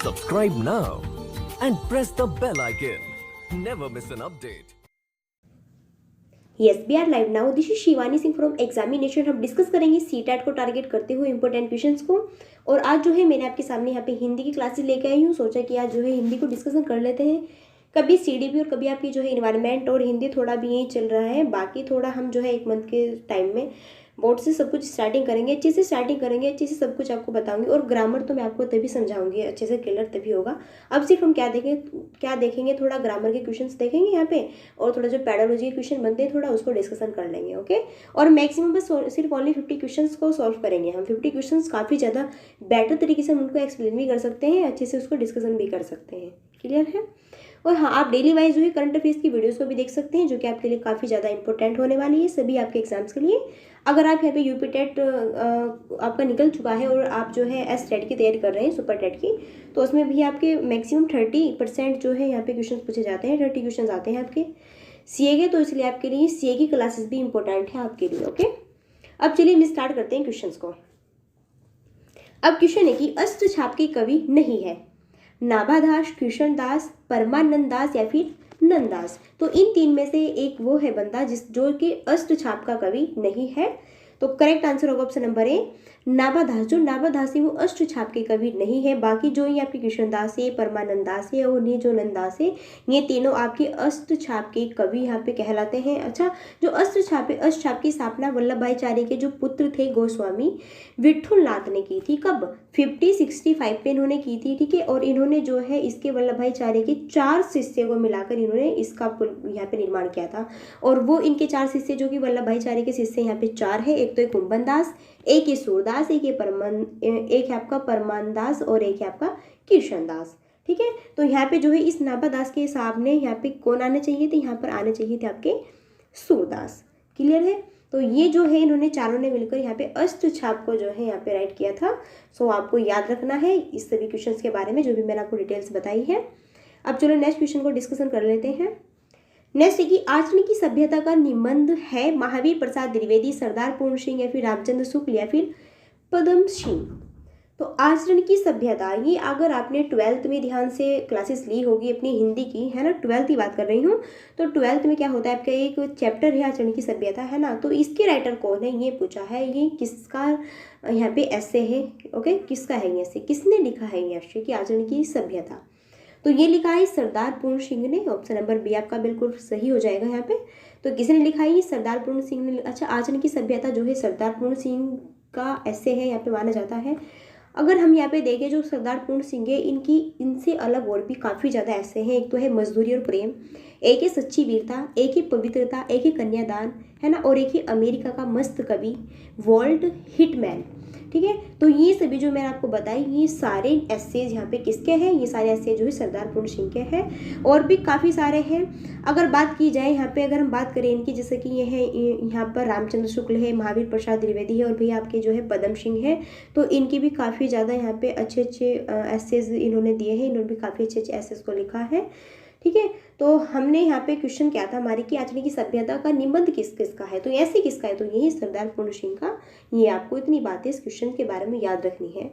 Subscribe now and press the bell icon. Never miss an update. Yes we are live now. This is Shivani Singh from examination. हम discuss करेंगे CTET को target करते हुए important questions को। और आज जो है मैंने आपके सामने यहाँ पे हिंदी की क्लासेस लेके आई हूँ। सोचा कि आज जो है हिंदी को डिस्कशन कर लेते हैं। कभी सीडीपी और कभी आपकी जो है इन्वायरमेंट और हिंदी थोड़ा भी यही चल रहा है। बाकी थोड़ा हम जो है एक मंथ के टाइम में बोर्ड से सब कुछ स्टार्टिंग करेंगे, अच्छे से स्टार्टिंग करेंगे, अच्छे से सब कुछ आपको बताऊंगी। और ग्रामर तो मैं आपको तभी समझाऊंगी, अच्छे से क्लियर तभी होगा। अब सिर्फ हम क्या देखेंगे, थोड़ा ग्रामर के क्वेश्चंस देखेंगे यहाँ पे, और थोड़ा जो पैडोलॉजी के क्वेश्चन बनते हैं थोड़ा उसको डिस्कशन कर लेंगे। ओके, और मैक्सिमम बस सिर्फ ओनली 50 क्वेश्चंस को सॉल्व करेंगे हम। 50 क्वेश्चंस काफ़ी ज़्यादा बेटर तरीके से हम उनको एक्सप्लेन भी कर सकते हैं, अच्छे से उसको डिस्कशन भी कर सकते हैं। क्लियर है? और हाँ, आप डेली वाइज जो है करंट अफेयर्स की वीडियोस को भी देख सकते हैं, जो कि आपके लिए काफ़ी ज़्यादा इंपॉर्टेंट होने वाली है सभी आपके एग्जाम्स के लिए। अगर आप यहाँ पे यूपी टेट आपका निकल चुका है और आप जो है एस टेट की तैयारी कर रहे हैं, सुपर टेट की, तो उसमें भी आपके मैक्सिमम 30% जो है यहाँ पे क्वेश्चन पूछे जाते हैं। 30 क्वेश्चन आते हैं आपके सीए के, तो इसलिए आपके लिए सीए की क्लासेस भी इंपॉर्टेंट है आपके लिए। ओके, अब चलिए हम स्टार्ट करते हैं क्वेश्चन को। अब क्वेश्चन है कि अष्ट छाप के कवि नहीं है, नाभादास, कृष्ण दास, परमानंद दास या फिर नंददास। तो इन तीन में से एक वो है बंदा जो कि अष्ट छाप का कवि नहीं है। तो करेक्ट आंसर होगा ऑप्शन नंबर ए, नाभादास। जो नाभादास है वो अष्ट छाप के कवि नहीं है। बाकी जो ये आपके कृष्णदास है, परमानंद दास है और ये जो नंददास है, ये तीनों आपके अष्ट छाप के कवि यहाँ पे कहलाते हैं। अच्छा, जो अष्ट छाप की स्थापना वल्लभ भाईचार्य के जो पुत्र थे गोस्वामी विठुलनाथ ने की थी। कब? 5065 पे इन्होंने की थी। ठीक है, और इन्होंने जो है इसके वल्लभ भाईचार्य के 4 शिष्य को मिलाकर इन्होंने इसका यहाँ पे निर्माण किया था। और वो इनके 4 शिष्य जो कि वल्लभ भाईचार्य के शिष्य यहाँ पे 4 है। एक तो है कुंभन दास, एक है सूरदास, एक है आपका परमान दास और एक है आपका कृष्ण दास। ठीक है, तो यहाँ पे जो है इस नाभादास के सामने यहाँ पे कौन आने चाहिए थे? यहाँ पर आने चाहिए थे आपके सूरदास। क्लियर है? तो ये जो है इन्होंने चारों ने मिलकर यहाँ पे अष्ट छाप को जो है यहाँ पे राइट किया था। सो आपको याद रखना है इस सभी क्वेश्चंस के बारे में जो भी मैंने आपको डिटेल्स बताई है। अब चलो नेक्स्ट क्वेश्चन को डिस्कशन कर लेते हैं। नेक्स्ट है कि आचरण की सभ्यता का निबंध है महावीर प्रसाद द्विवेदी, सरदार पूर्ण सिंह या फिर रामचंद्र शुक्ल या फिर पदम सिंह। तो आचरण की सभ्यता, ये अगर आपने 12th में ध्यान से क्लासेस ली होगी अपनी हिंदी की, है ना, 12th की बात कर रही हूँ, तो 12th में क्या होता है आपका एक चैप्टर है आचरण की सभ्यता, है ना। तो इसके राइटर कौन है ये पूछा है, ये किसका यहाँ पे ऐसे है। ओके, किसका है ये ऐसे, किसने लिखा है ये ऐसे कि आचरण की सभ्यता? तो ये लिखा है सरदार पूर्ण सिंह ने। ऑप्शन नंबर बी आपका बिल्कुल सही हो जाएगा यहाँ पे। तो किसने लिखा है? ये सरदार पूर्ण सिंह ने। अच्छा, आचरण की सभ्यता जो है सरदार पूर्ण सिंह का ऐसे है यहाँ पे माना जाता है। अगर हम यहाँ पे देखें जो सरदार पूर्ण सिंह है, इनसे अलग और भी काफ़ी ज़्यादा ऐसे हैं। एक तो है मजदूरी और प्रेम, एक है सच्ची वीरता, एक है पवित्रता, एक है कन्यादान, है ना, और एक है अमेरिका का मस्त कवि, वर्ल्ड हिटमैन। ठीक है, तो ये सभी जो मैंने आपको बताई ये सारे एसेज यहाँ पे किसके हैं? ये सारे एसेज जो है सरदार पूर्ण सिंह के हैं। और भी काफ़ी सारे हैं। अगर बात की जाए यहाँ पे, अगर हम बात करें इनकी, जैसे कि ये है यहाँ पर रामचंद्र शुक्ल है, महावीर प्रसाद द्विवेदी है और भी आपके जो है पदम सिंह है। तो इनकी भी काफ़ी ज़्यादा यहाँ पे अच्छे एसेज इन्होंने दिए हैं। इन्होंने भी काफ़ी अच्छे एसेज को लिखा है। ठीक है, तो हमने यहाँ पे क्वेश्चन क्या था हमारी कि आचरण की सभ्यता का निबंध किसका है? तो ऐसे किसका है? तो यही सरदार पूर्ण सिंह का। ये आपको इतनी बातें इस क्वेश्चन के बारे में याद रखनी है।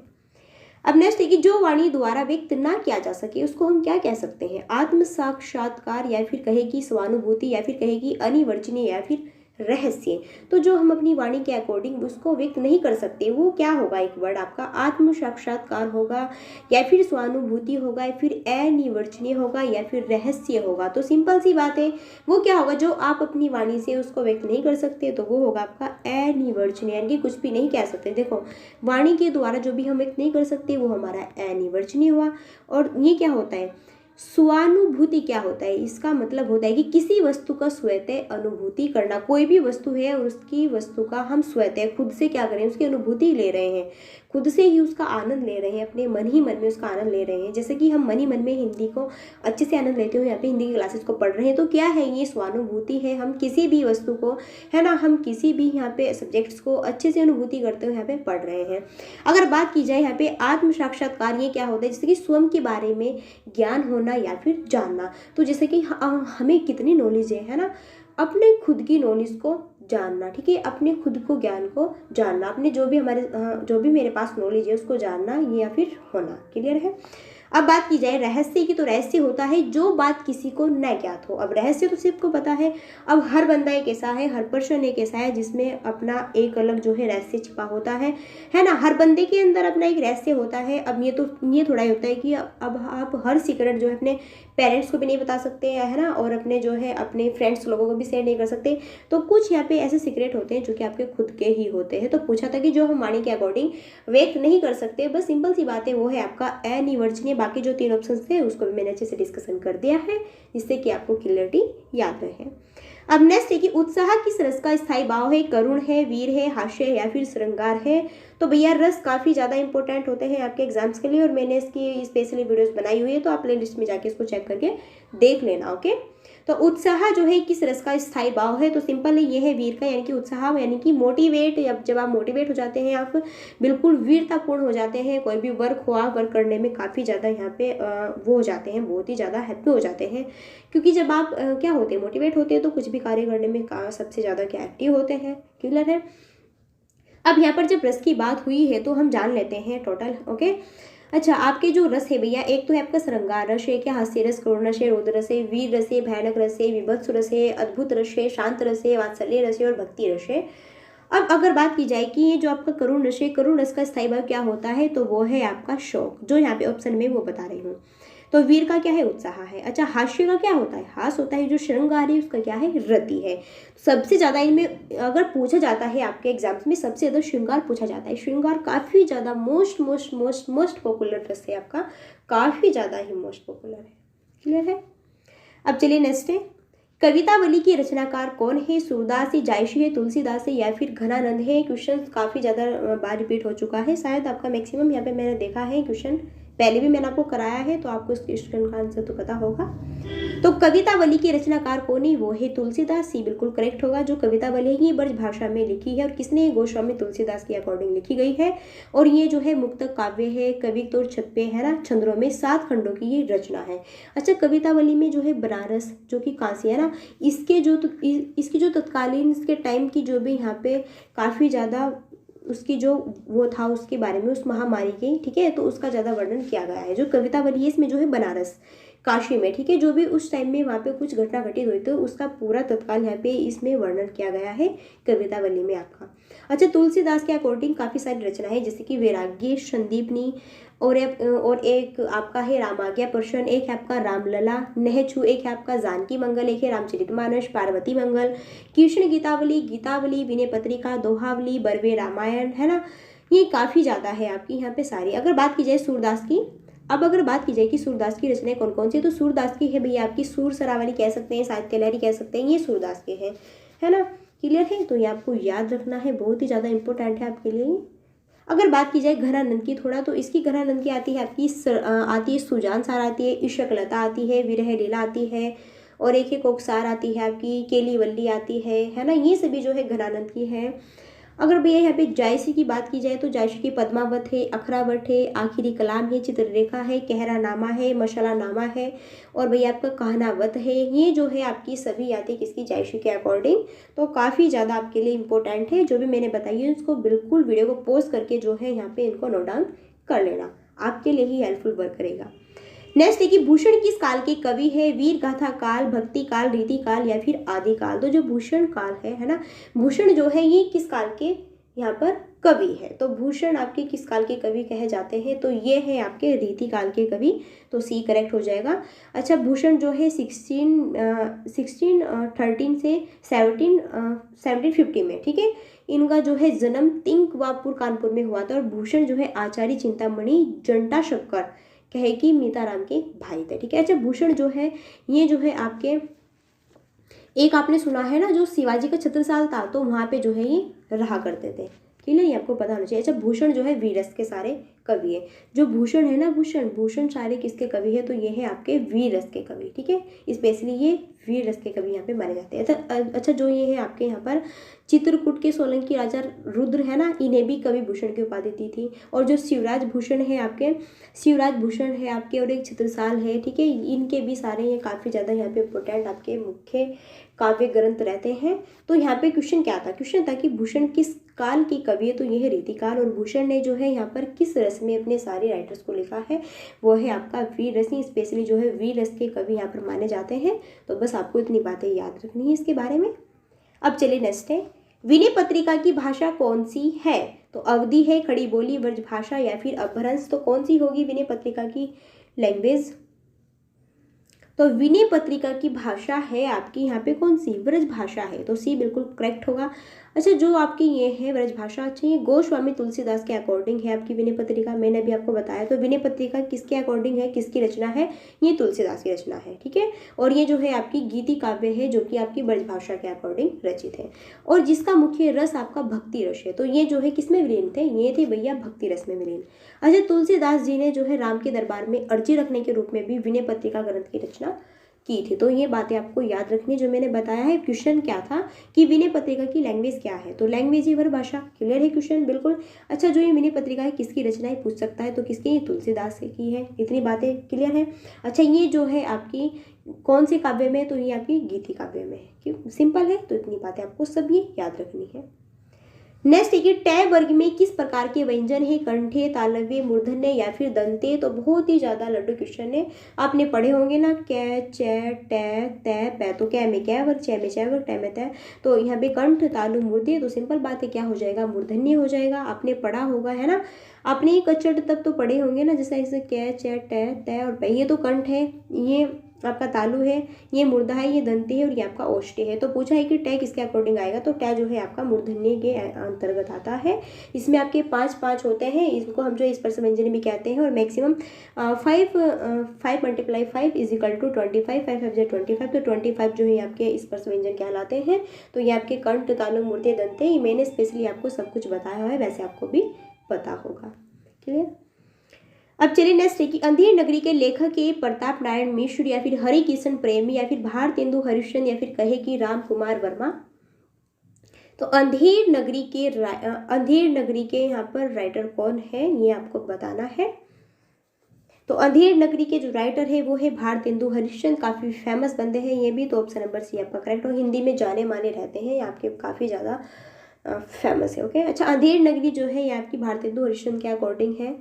अब नेक्स्ट है कि जो वाणी द्वारा व्यक्त ना किया जा सके उसको हम क्या कह सकते हैं? आत्म साक्षात्कार या फिर कहे कि स्वानुभूति या फिर कहे कि अनिवर्चनीय या फिर रहस्य। तो जो हम अपनी वाणी के अकॉर्डिंग उसको व्यक्त नहीं कर सकते वो क्या होगा? एक वर्ड आपका आत्म साक्षात्कार होगा या फिर स्वानुभूति होगा या फिर अनिवर्चनीय होगा या फिर रहस्य होगा। तो सिंपल सी बात है, वो क्या होगा? जो आप अपनी वाणी से उसको व्यक्त नहीं कर सकते तो वो होगा आपका अनिवर्चनीय, यानी कि कुछ भी नहीं कह सकते। देखो, वाणी के द्वारा जो भी हम व्यक्त नहीं कर सकते वो हमारा अनिवर्चनीय हुआ। और ये क्या होता है? स्वानुभूति क्या होता है? इसका मतलब होता है कि किसी वस्तु का स्वतः अनुभूति करना। कोई भी वस्तु है और उसकी वस्तु का हम स्वतः खुद से क्या करें? उसकी अनुभूति ले रहे हैं, खुद से ही उसका आनंद ले रहे हैं, अपने मन ही मन में उसका आनंद ले रहे हैं। जैसे कि हम मन ही मन में हिंदी को अच्छे से आनंद लेते हुए यहाँ पे हिंदी की क्लासेस को पढ़ रहे हैं। तो क्या है ये? स्वानुभूति है। हम किसी भी वस्तु को, है ना, हम किसी भी यहाँ पे सब्जेक्ट्स को अच्छे से अनुभूति करते हुए यहाँ पे पढ़ रहे हैं। अगर बात की जाए यहाँ पे आत्म साक्षात्कार, ये क्या होता है? जैसे कि स्वयं के बारे में ज्ञान होना या फिर जानना। तो जैसे कि हमें कितनी नॉलेज है ना, अपने खुद की नॉलेज को जानना। ठीक है, अपने खुद को ज्ञान को जानना, अपने जो भी मेरे पास नॉलेज है उसको जानना या फिर होना। क्लियर है? अब बात की जाए रहस्य की, तो रहस्य होता है जो बात किसी को न ज्ञात हो। अब रहस्य तो सबको पता है। अब हर बंदा एक ऐसा है, हर पर्सन एक ऐसा है जिसमें अपना एक अलग जो है रहस्य छिपा होता है ना। हर बंदे के अंदर अपना एक रहस्य होता है। अब ये थोड़ा ही होता है कि अब आप हर सीक्रेट जो है अपने पेरेंट्स को भी नहीं बता सकते है ना, और अपने जो है अपने फ्रेंड्स लोगों को भी शेयर नहीं कर सकते। तो कुछ यहाँ पे ऐसे सीक्रेट होते हैं जो कि आपके खुद के ही होते हैं। तो पूछा था कि जो हम वाणी के अकॉर्डिंग व्यक्त नहीं कर सकते, बस सिंपल सी बात है, वो है आपका अनिवर्चनीय। बाकी जो 3 ऑप्शन थे उसको भी मैंने अच्छे से डिस्कशन कर दिया है, जिससे कि आपको क्लियरिटी याद रहे। अब नेक्स्ट है कि उत्साह किस रस का स्थायी भाव है, करुण है, वीर है, हास्य है या फिर श्रृंगार है। तो भैया रस काफ़ी ज़्यादा इंपॉर्टेंट होते हैं आपके एग्जाम्स के लिए, और मैंने इसकी स्पेशली वीडियोस बनाई हुई है, तो आप प्ले लिस्ट में जाके इसको चेक करके देख लेना। ओके, तो उत्साह जो है किस रस का स्थायी भाव है, तो सिंपल है, ये है वीर का, यानी कि उत्साह यानी कि मोटिवेट। जब आप मोटिवेट हो जाते हैं, आप बिल्कुल वीरतापूर्ण हो जाते हैं, कोई भी वर्क हो, आप वर्क करने में काफ़ी ज़्यादा यहाँ पे वो हो जाते हैं, बहुत ही ज़्यादा हैप्पी हो जाते हैं। क्योंकि जब आप क्या होते हैं, मोटिवेट होते हैं, तो कुछ भी कार्य करने में सबसे ज़्यादा क्या एक्टिव होते हैं। क्लियर है। अब यहाँ पर जब रस की बात हुई है तो हम जान लेते हैं टोटल। ओके, अच्छा, आपके जो रस है भैया, एक तो है आपका श्रृंगार रस है, क्या हास्य रस, करुण रस है, रौद्र रस है, वीर रस है, भयानक रस है, विभत्स रस है, अद्भुत रस है, शांत रस है, वात्सल्य रस है और भक्ति रस है। अब अगर बात की जाए कि ये जो आपका करुण रस है, करुण रस का स्थायी भाव क्या होता है, तो वो है आपका शौक, जो यहाँ पे ऑप्शन में वो बता रही हूँ। तो वीर का क्या है, उत्साह है। अच्छा, हास्य का क्या होता है, हास होता है। जो श्रृंगार है उसका क्या है, रति है। सबसे ज़्यादा इनमें अगर पूछा जाता है आपके एग्जाम्स में, सबसे ज़्यादा श्रृंगार पूछा जाता है। श्रृंगार काफ़ी ज़्यादा मोस्ट पॉपुलर रस है आपका, काफ़ी ज़्यादा ही मोस्ट पॉपुलर है। क्लियर है। अब चलिए नेक्स्ट है, कवितावली की रचनाकार कौन है, सूरदास है, जायसी है, तुलसीदास है या फिर घनानंद है। क्वेश्चन काफ़ी ज़्यादा बार रिपीट हो चुका है, शायद आपका मैक्सिमम यहाँ पे मैंने देखा है क्वेश्चन पहले भी मैंने आपको कराया है, तो आपको इस क्वेश्चन का आंसर तो पता होगा। तो कवितावली के रचनाकार कौन है, वो है तुलसीदास। सी बिल्कुल करेक्ट होगा। जो कवितावली है ये ब्रज भाषा में लिखी है, और किसने, गोस्वामी तुलसीदास के अकॉर्डिंग लिखी गई है। और ये जो है मुक्तक काव्य है, कवि तौर छप्पे है ना, छंदों में 7 खंडों की ये रचना है। अच्छा, कवितावली में जो है बनारस जो कि काशी है ना, इसकी जो तत्कालीन इसके टाइम की जो भी यहाँ पे काफ़ी ज़्यादा उसकी जो वो था उसके बारे में, उस महामारी के, ठीक है, तो उसका ज़्यादा वर्णन किया गया है। जो कवितावली है इसमें जो है बनारस काशी में, ठीक है, जो भी उस टाइम में वहाँ पे कुछ घटना घटित हुई तो उसका पूरा तत्काल यहाँ पे इसमें वर्णन किया गया है कवितावली में आपका। अच्छा, तुलसीदास के अकॉर्डिंग काफ़ी सारी रचना है, जैसे कि वैराग्य, संदीपनी, और एक आपका है रामाज्ञा पर्शन, एक है आपका रामलला, नहछु, एक है आपका जानकी मंगल, एक है रामचरितमानस, पार्वती मंगल, कृष्ण गीतावली, विनय पत्रिका, दोहावली, बरवे रामायण, है ना। ये काफ़ी ज़्यादा है आपकी यहाँ पे सारी। अगर बात की जाए सूरदास की, अब अगर बात की जाए कि सूरदास की रचनाएं कौन कौन सी, तो सूरदास की है भैया आपकी सूर सरावली कह सकते हैं, साहित्य लहरी कह सकते हैं, ये सूरदास के हैं, है ना। क्लियर है। तो ये आपको याद रखना है, बहुत ही ज़्यादा इंपॉर्टेंट है आपके लिए। अगर बात की जाए घनानंद की थोड़ा, तो इसकी घनानंद की आती है आपकी आती है सुजान सार आती है, इशकलता आती है, विरह लीला आती है, और एक है कोकसार आती है आपकी, केलीवल्ली आती है ना। ये सभी जो है घनानंद की है। अगर भैया यहाँ पे जायसी की बात की जाए, तो जायसी की पद्मावत है, अखरावट है, आखिरी कलाम है, चित्ररेखा है, कहरा नामा है, मशाला नामा है, और भैया आपका कहनावत है। ये जो है आपकी सभी आती है किसकी, जायसी के अकॉर्डिंग। तो काफ़ी ज़्यादा आपके लिए इंपॉर्टेंट है, जो भी मैंने बताई है उसको बिल्कुल वीडियो को पॉज करके जो है यहाँ पे इनको नोट डाउन कर लेना, आपके लिए ही हेल्पफुल वर्क करेगा। नेक्स्ट है कि भूषण किस काल के कवि है, वीर गाथा काल, भक्ति काल, रीति काल या फिर आदि काल। तो जो भूषण काल है ना, भूषण जो है ये किस काल के यहाँ पर कवि है, तो भूषण आपके किस काल के कवि कहे जाते हैं, तो ये है आपके रीति काल के कवि, तो सी करेक्ट हो जाएगा। अच्छा, भूषण जो है 1613 से 1750 में, ठीक है, इनका जो है जन्म तिंकवापुर कानपुर में हुआ था, और भूषण जो है आचार्य चिंतामणि जंटा शक्कर कहे कि मीताराम के भाई थे, ठीक है। अच्छा, भूषण जो है ये जो है आपके, एक आपने सुना है ना जो शिवाजी का छत्रसाल था, तो वहाँ पे जो है ये रहा करते थे, क्लियर, ये आपको पता होना चाहिए। अच्छा, भूषण जो है वीररस के सारे कवि है। जो भूषण है ना, भूषण सारे किसके कवि है, तो ये है आपके वीररस के कवि, ठीक है, स्पेशली ये वीररस के कवि यहाँ पे माने जाते हैं। अच्छा, जो ये है आपके यहाँ पर चित्रकूट के सोलंकी राजा रुद्र है ना, इन्हें भी कवि भूषण की उपाधि दी थी। और जो शिवराज भूषण है आपके, और एक छत्रसाल है, ठीक है, इनके भी सारे ये काफ़ी ज़्यादा यहाँ पे इंपॉर्टेंट आपके मुख्य काव्य ग्रंथ रहते हैं। तो यहाँ पे क्वेश्चन क्या था, क्वेश्चन था कि भूषण किस काल की कवि है तो ये है रीतिकाल। और भूषण ने जो है यहाँ पर किस रस में अपने सारे राइटर्स को लिखा है, वो है आपका वीर रस। स्पेशली जो है वीर रस के कवि यहाँ पर माने जाते हैं। तो बस आपको इतनी बातें याद रखनी है इसके बारे में। अब चलिए नेक्स्ट है, विनय पत्रिका की भाषा कौन सी है? तो अवधी है, खड़ी बोली, ब्रजभाषा या फिर अपभ्रंश। तो कौन सी होगी विनय पत्रिका की लैंग्वेज? तो विनय पत्रिका की भाषा है आपकी यहाँ पे कौन सी? ब्रजभाषा है। तो सी बिल्कुल करेक्ट होगा। अच्छा, जो आपकी ये है ब्रजभाषा, अच्छा ये गोस्वामी तुलसीदास के अकॉर्डिंग है आपकी विनय पत्रिका, मैंने अभी आपको बताया। तो विनय पत्रिका किसके अकॉर्डिंग है, किसकी रचना है? ये तुलसीदास की रचना है, ठीक है। और ये जो है आपकी गीति काव्य है जो कि आपकी ब्रजभाषा के अकॉर्डिंग रचित है, और जिसका मुख्य रस आपका भक्ति रस है। तो ये जो है किसमें विलीन थे? ये थे भैया भक्ति रस में विलीन। अच्छा, तुलसीदास जी ने जो है राम के दरबार में अर्जी रखने के रूप में भी विनय पत्रिका ग्रंथ की रचना की थी। तो ये बातें आपको याद रखनी, जो मैंने बताया है। क्वेश्चन क्या था कि विनय पत्रिका की लैंग्वेज क्या है? तो लैंग्वेज ही भाषा। क्लियर है क्वेश्चन? बिल्कुल। अच्छा, जो ये विनय पत्रिका है किसकी रचना है पूछ सकता है, तो किसकी? ये तुलसीदास की है। इतनी बातें क्लियर है। अच्छा, ये जो है आपकी कौन से काव्य में? तो ये आपकी गीति काव्य में है। क्यों? सिंपल है। तो इतनी बातें आपको सब ये याद रखनी है। नेक्स्ट देखिए, टै वर्ग में किस प्रकार के व्यंजन है? कंठे, तालव्य, मूर्धन्य या फिर दंते। तो बहुत ही ज्यादा लड्डू क्वेश्चन है, आपने पढ़े होंगे ना। कै, चे, टै, तै, पै। तो कै में कै वर्ग, चे में चे वर्ग, टै में तै। तो यहाँ पे कंठ, तालु, मूर्धन्य। तो सिंपल बात है, क्या हो जाएगा? मूर्धन्य हो जाएगा। आपने पढ़ा होगा, है ना। आपने ये कच्चड़ तब तो पढ़े होंगे ना, जैसे ऐसे कै, चे, टै, तै और पै। ये तो कंठ है, ये आपका तालु है, ये मूर्धा है, ये दंती है और ये आपका ओष्ठी है। तो पूछा है कि टै किसके अकॉर्डिंग आएगा? तो टै जो है आपका मूर्धन्य के अंतर्गत आता है। इसमें आपके 5 होते हैं, इसको हम जो स्पर्श व्यंजन भी कहते हैं। और मैक्सिमम 5 × 5 = 25, 5 5 25। तो 25 जो है आपके स्पर्श व्यंजन कहलाते हैं। तो ये आपके कंठ, तालु, मूर्धन्य, दंते, ये मैंने स्पेशली आपको सब कुछ बताया है, वैसे आपको भी पता होगा। क्लियर? अब चलिए नेक्स्ट है कि अंधेर नगरी के लेखक के प्रताप नारायण मिश्र या फिर हरिकिशन प्रेमी या फिर भारतेंदु हरिश्चंद्र या फिर कहे कि राम कुमार वर्मा। तो अंधेर नगरी के यहाँ पर राइटर कौन है, ये आपको बताना है। तो अंधेर नगरी के जो राइटर है वो है भारतेंदु हरिश्चंद्र। काफ़ी फेमस बंदे हैं ये भी। तो ऑप्शन नंबर सी आपका करेक्ट। और हिंदी में जाने माने रहते हैं, आपके काफ़ी ज़्यादा फेमस है। ओके, अच्छा, अंधेर नगरी जो है ये आपकी भारतेंदु हरिश्चंद्र के अकॉर्डिंग है।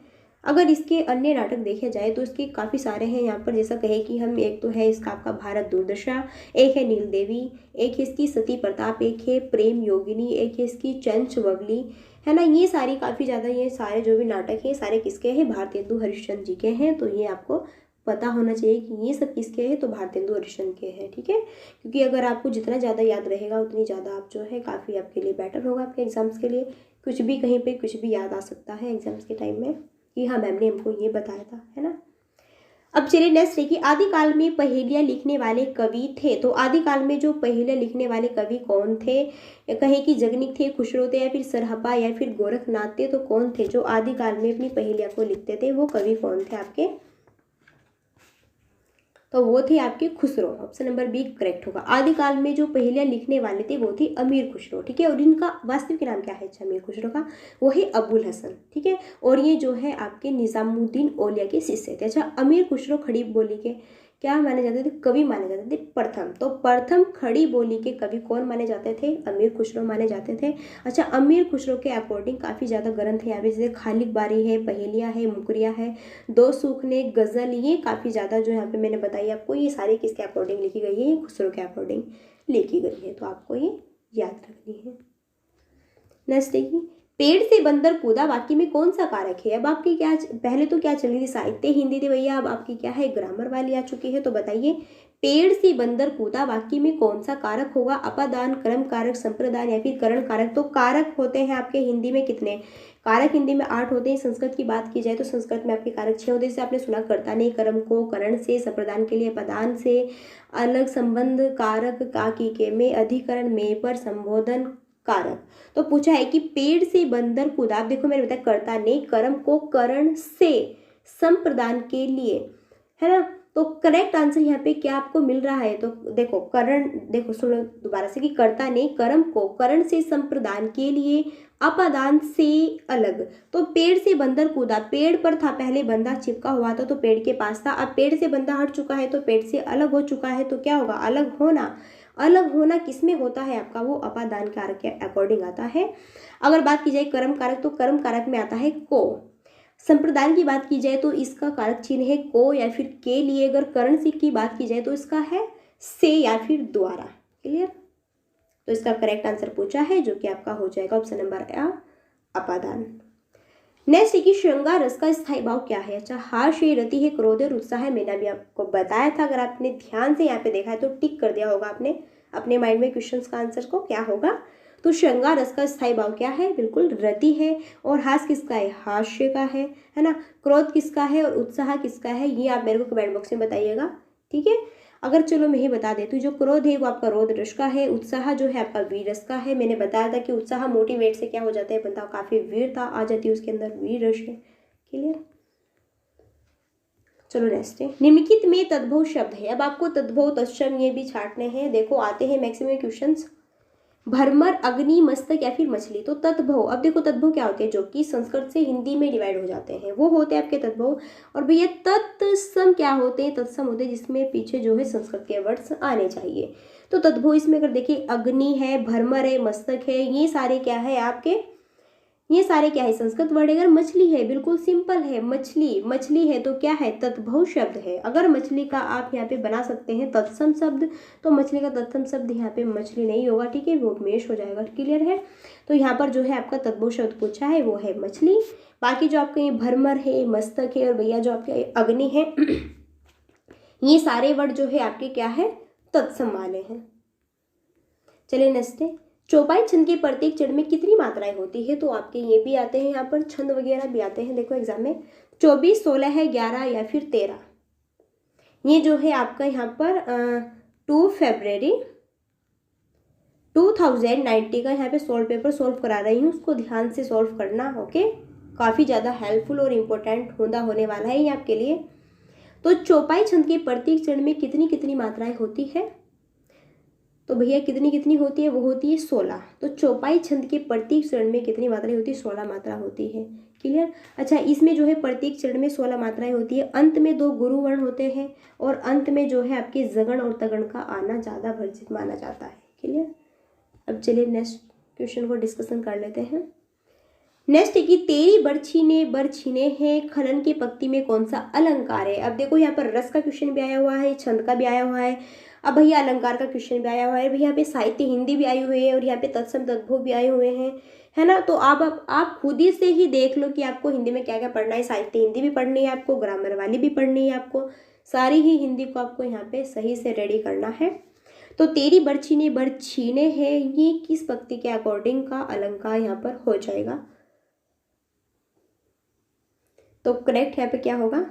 अगर इसके अन्य नाटक देखे जाए तो इसके काफ़ी सारे हैं यहाँ पर, जैसा कहे कि हम, एक तो है इसका आपका भारत दुर्दशा, एक है नील देवी, एक है इसकी सती प्रताप, एक है प्रेम योगिनी, एक है इसकी चंच वगली, है ना। ये सारी काफ़ी ज़्यादा, ये सारे जो भी नाटक हैं सारे किसके हैं? भारतेंदु हरिश्चंद्र जी के हैं। तो ये आपको पता होना चाहिए कि ये सब किसके हैं? तो भारतेंदु हरिश्चंद्र के हैं, ठीक है। क्योंकि अगर आपको जितना ज़्यादा याद रहेगा उतनी ज़्यादा आप जो है काफ़ी आपके लिए बेटर होगा आपके एग्जाम्स के लिए। कुछ भी कहीं पे कुछ भी याद आ सकता है एग्जाम्स के टाइम में कि हाँ मैम ने हमको ये बताया था, है ना। अब चलिए नेक्स्ट है कि आदिकाल में पहेलियाँ लिखने वाले कवि थे। तो आदिकाल में जो पहेलियाँ लिखने वाले कवि कौन थे? कहे कि जगनिक थे, खुसरो थे या फिर सरहपा या फिर गोरखनाथ थे। तो कौन थे जो आदिकाल में अपनी पहेलियाँ को लिखते थे? वो कवि कौन थे आपके? तो वो थे आपके Khusro. Option number b correct होगा। आदिकाल में जो पहेलियाँ लिखने वाले थे वो थे अमीर खुसरो, ठीक है। और इनका वास्तविक नाम क्या है? अच्छा, अमीर खुसरो का वो है अबुल हसन, ठीक है। और ये जो है आपके निजामुद्दीन औलिया के शिष्य थे। अच्छा, अमीर खुसरो खड़ी बोली के क्या माने जाते थे? कवि माने जाते थे प्रथम। तो प्रथम खड़ी बोली के कवि कौन माने जाते थे? अमीर खुसरो माने जाते थे। अच्छा, अमीर खुसरो के अकॉर्डिंग काफ़ी ज़्यादा ग्रंथ है यहाँ पे, जैसे खालिक बारी है, पहेलियाँ है, मुकरिया है, दो सूखने, गज़ल, ये काफ़ी ज़्यादा जो यहाँ पे मैंने बताई आपको, ये सारी किसके अकॉर्डिंग लिखी गई है? ये खुसरो के अकॉर्डिंग लिखी गई है। तो आपको ये याद रखनी है। नेक्स्ट देखिए, पेड़ से बंदर कूदा वाक्य में कौन सा कारक है? अब आपकी क्या, पहले तो क्या चल रही थी? साहित्य हिंदी थी भैया, अब आपकी क्या है? ग्रामर वाली आ चुकी है। तो बताइए, पेड़ से बंदर कूदा वाक्य में कौन सा कारक होगा? अपादान, क्रम कारक, संप्रदान या फिर करण कारक। तो कारक होते हैं आपके हिंदी में कितने? कारक हिंदी में 8 होते हैं। संस्कृत की बात की जाए तो संस्कृत में आपके कारक 6 होते हैं। जैसे आपने सुना, कर्ता ने कर्म को करण से, संप्रदान के लिए पदान से, अलग संबंध कारक, काकी के में, अधिकरण में पर, संबोधन कारक। तो पूछा है कि पेड़ से बंदर कूदा, आप देखो मैंने बताया कर्ता ने कर्म को करण से, संप्रदान के लिए, है ना। तो करेक्ट आंसर यहाँ पे क्या आपको मिल रहा है? तो देखो करण, देखो सुनो दोबारा से कि कर्ता ने कर्म को करण से, संप्रदान के लिए, अपादान से अलग। तो पेड़ से बंदर कूदा, पेड़ पर था पहले, बंदा चिपका हुआ था तो पेड़ के पास था। अब पेड़ से बंदा हट चुका है तो पेड़ से अलग हो चुका है, तो क्या होगा? अलग होना। अलग होना किस में होता है आपका, वो अपादान कारक के अकॉर्डिंग आता है। अगर बात की जाए कर्म कारक, तो कर्म कारक में आता है को। संप्रदान की बात की जाए तो इसका कारक चिन्ह है को या फिर के लिए। अगर करण से की बात की जाए तो इसका है से या फिर द्वारा। क्लियर, तो इसका करेक्ट आंसर पूछा है जो कि आपका हो जाएगा ऑप्शन नंबर A अपादान। नेक्स्ट है कि श्रृंगार रस का स्थायी भाव क्या है। अच्छा, हर्ष है, रति है, क्रोध है, उत्साह है। मैंने अभी आपको बताया था, अगर आपने ध्यान से यहाँ पे देखा है तो टिक कर दिया होगा आपने अपने माइंड में क्वेश्चंस का आंसर को, क्या होगा। तो श्रृंगार रस का स्थायी भाव क्या है, बिल्कुल रति है। और हास किसका है, हास्य का है ना। क्रोध किसका है और उत्साह किसका है, ये आप मेरे को कमेंट बॉक्स में बताइएगा, ठीक है। अगर चलो मैं ही बता देती हूँ, जो क्रोध है वो आपका रोध रस का है, उत्साह जो है आपका वीर रस का है। मैंने बताया था कि उत्साह मोटिवेट से क्या हो जाता है, बंदा काफी वीरता आ जाती है उसके अंदर, वीर रस है। क्लियर, चलो नेक्स्ट है, निम्नलिखित में तद्भव शब्द है। अब आपको तद्भव तत्सम ये भी छांटने हैं। देखो आते हैं मैक्सिमम क्वेश्चंस, भरमर, अग्नि, मस्तक या फिर मछली। तो तद्भव, अब देखो तद्भव क्या होते हैं, जो कि संस्कृत से हिंदी में डिवाइड हो जाते हैं, वो होते हैं आपके तद्भव। और भैया तत्सम क्या होते हैं, तत्सम होते हैं जिसमें पीछे जो है संस्कृत के वर्ड्स आने चाहिए। तो तद्भव इसमें अगर देखिए अग्नि है, भरमर है, मस्तक है, ये सारे क्या है आपके, ये सारे क्या है संस्कृत वर्ड। अगर मछली है, बिल्कुल सिंपल है, मछली है तो क्या है, तद्भव शब्द है। अगर मछली का आप यहाँ पे बना सकते हैं तत्सम शब्द, तो मछली का तत्सम शब्द यहाँ पे मछली नहीं होगा, ठीक है, वो मेष हो जाएगा। क्लियर है, तो यहाँ पर जो है आपका तद्भव शब्द पूछा है वो है मछली। बाकी जो आपका ये भरमर है, मस्तक है और भैया जो आपके अग्नि है, ये सारे वर्ड जो है आपके क्या है, तत्सम वाले हैं। चलिए नेक्स्ट है, चौपाई छंद के प्रत्येक चरण में कितनी मात्राएं होती है। तो आपके ये भी आते हैं यहाँ पर, छंद वगैरह भी आते हैं, देखो एग्जाम में 24, 16 है, 11 या फिर 13। ये जो है आपका यहाँ पर 2 फरवरी 2090 का यहाँ पे सोल्व पेपर सोल्व करा रही हूँ, उसको ध्यान से सोल्व करना, ओके। काफ़ी ज़्यादा हेल्पफुल और इम्पोर्टेंट होने वाला है ये आपके लिए। तो चौपाई छंद के प्रत्येक चरण में कितनी कितनी मात्राएं होती है, तो भैया कितनी कितनी होती है, वो होती है 16। तो चौपाई छंद के प्रत्येक चरण में कितनी मात्राएं होती है, 16 मात्रा होती है। क्लियर, अच्छा इसमें जो है प्रत्येक चरण में 16 मात्राएं होती है। अंत में 2 गुरु वर्ण होते हैं और अंत में जो है आपके जगण और तगण का आना ज़्यादा वर्जित माना जाता है। क्लियर, अब चलिए नेक्स्ट क्वेश्चन को डिस्कशन कर लेते हैं। नेक्स्ट है कि तेरी बरछीने है, खनन की पंक्ति में कौन सा अलंकार है। अब देखो यहाँ पर रस का क्वेश्चन भी आया हुआ है, छंद का भी आया हुआ है, अब भैया अलंकार का क्वेश्चन भी आया हुआ है, भैया यहाँ पे साहित्य हिंदी भी आई हुई है और यहाँ पे तत्सम तद्भव भी आए हुए हैं, है ना। तो आप खुद ही से ही देख लो कि आपको हिंदी में क्या क्या पढ़ना है। साहित्य हिंदी भी पढ़नी है आपको, ग्रामर वाली भी पढ़नी है आपको, सारी ही हिंदी को आपको यहाँ पे सही से रेडी करना है। तो तेरी बरछीने है, ये किस पंक्ति के अकॉर्डिंग का अलंकार यहाँ पर हो जाएगा। तो करेक्ट यहाँ पे क्या होगा,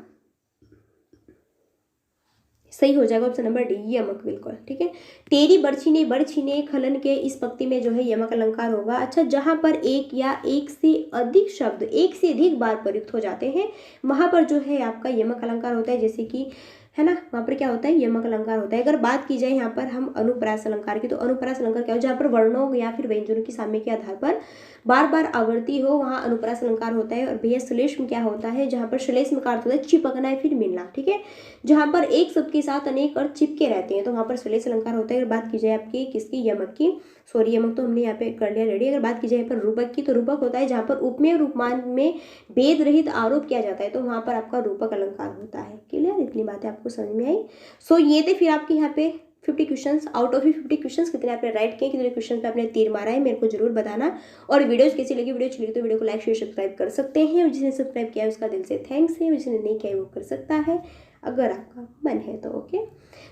सही हो जाएगा ऑप्शन नंबर डी, यमक, बिल्कुल ठीक है। तेरी बरछीने खलन के इस पंक्ति में जो है यमक अलंकार होगा। अच्छा, जहां पर एक या एक से अधिक शब्द एक से अधिक बार प्रयुक्त हो जाते हैं वहां पर जो है आपका यमक अलंकार होता है, जैसे कि है ना, वहाँ पर क्या होता है, यमक अलंकार होता है। अगर बात की जाए यहाँ पर हम अनुप्रास अलंकार की, तो अनुप्रास अलंकार क्या हो, जहाँ पर वर्णों या फिर व्यंजनों की साम्य के आधार पर बार बार आवर्ती हो, वहाँ अनुप्रास अलंकार होता है। और भैया श्लेष्म क्या होता है, जहाँ पर श्लेष्म का अर्थ होता है चिपकना है फिर मिलना, ठीक है। जहाँ पर एक शब्द के साथ अनेक अर्थ चिपके रहते हैं तो वहाँ पर श्लेष अलंकार होता है। अगर बात की जाए आपकी किसकी, यमक की, सॉरी यमक तो हमने यहाँ पे कर लिया रेडी। अगर बात की जाए पर रूपक की, तो रूपक होता है जहाँ पर उपमेय और उपमान में भेद रहित आरोप किया जाता है, तो वहाँ पर आपका रूपक अलंकार होता है। क्लियर, इतनी बातें आपको समझ में आई। सो ये थे फिर आपके यहाँ पे 50 क्वेश्चंस। आउट ऑफ 50 क्वेश्चंस कितने आपने राइट किए, कितने क्वेश्चन पे आपने तीर मारा है, मेरे को जरूर बताना। और वीडियोस कैसी लगी, वीडियो अच्छी लगी तो वीडियो को लाइक शेयर सब्सक्राइब कर सकते हैं, और जिसने सब्सक्राइब किया है उसका दिल से थैंक्स है, और जिसने नहीं किया है वो कर सकता है अगर आपका मन है तो, ओके।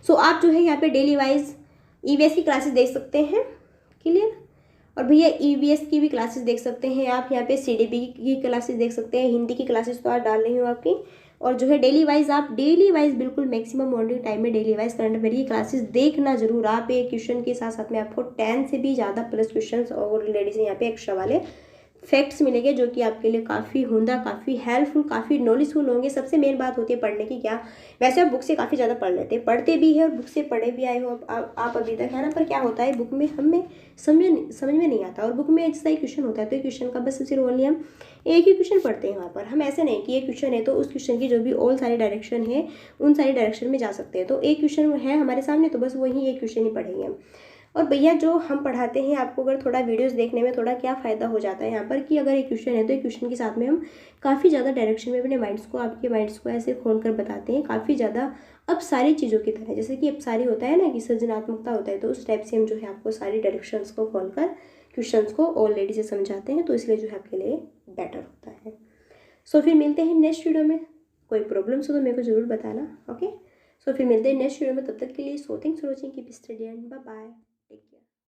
सो आप जो है यहाँ पे डेली वाइज ईवीएस की क्लासेस देख सकते हैं। क्लियर, और भैया ईवीएस की भी क्लासेस देख सकते हैं आप, यहाँ पे सीडीपी की क्लासेस देख सकते हैं, हिंदी की क्लासेस तो आज डाल रही हूँ आपकी। और जो है डेली वाइज आप डेली वाइज बिल्कुल मैक्सिमम मॉर्निंग टाइम में डेली वाइज करंट अफेयर की क्लासेस देखना जरूर आप। एक क्वेश्चन के साथ साथ में आपको 10 से भी ज़्यादा प्लस क्वेश्चन और लेडीज यहाँ पे एक्स्ट्रा वाले फैक्ट्स मिलेंगे जो कि आपके लिए काफ़ी उम्दा, काफ़ी हेल्पफुल, काफ़ी नॉलेजफुल होंगे। सबसे मेन बात होती है पढ़ने की क्या, वैसे आप बुक से काफ़ी ज़्यादा पढ़ लेते हैं, पढ़ते भी है और बुक से पढ़े भी आए हो आप अभी तक, है ना। पर क्या होता है बुक में हमें समझ में नहीं आता, और बुक में जैसा एक क्वेश्चन होता है तो एक क्वेश्चन का बस सिर्फ ओनली हम एक ही क्वेश्चन पढ़ते हैं वहाँ पर। हम ऐसे नहीं कि एक क्वेश्चन है तो उस क्वेश्चन की जो भी ऑल सारे डायरेक्शन है उन सारी डायरेक्शन में जा सकते हैं। तो एक क्वेश्चन है हमारे सामने तो बस वही एक क्वेश्चन ही पढ़ेंगे हम। और भैया जो हम पढ़ाते हैं आपको, अगर थोड़ा वीडियोस देखने में थोड़ा क्या फ़ायदा हो जाता है यहाँ पर कि अगर एक क्वेश्चन है तो एक क्वेश्चन के साथ में हम काफ़ी ज़्यादा डायरेक्शन में अपने माइंड्स को, आपके माइंड्स को ऐसे खोल कर बताते हैं काफ़ी ज़्यादा। अब सारी चीज़ों की तरह, जैसे कि अब सारी होता है ना कि सृजनात्मकता होता है, तो उस टाइप से हम जो है आपको सारी डायरेक्शंस को खोल कर क्वेश्चंस को ऑलरेडी से समझाते हैं, तो इसलिए जो है आपके लिए बेटर होता है। सो फिर मिलते हैं नेक्स्ट वीडियो में। कोई प्रॉब्लम्स हो तो मेरे को ज़रूर बताना, ओके। सो फिर मिलते हैं नेक्स्ट वीडियो में, तब तक के लिए so thanks for watching, keep study and bye bye.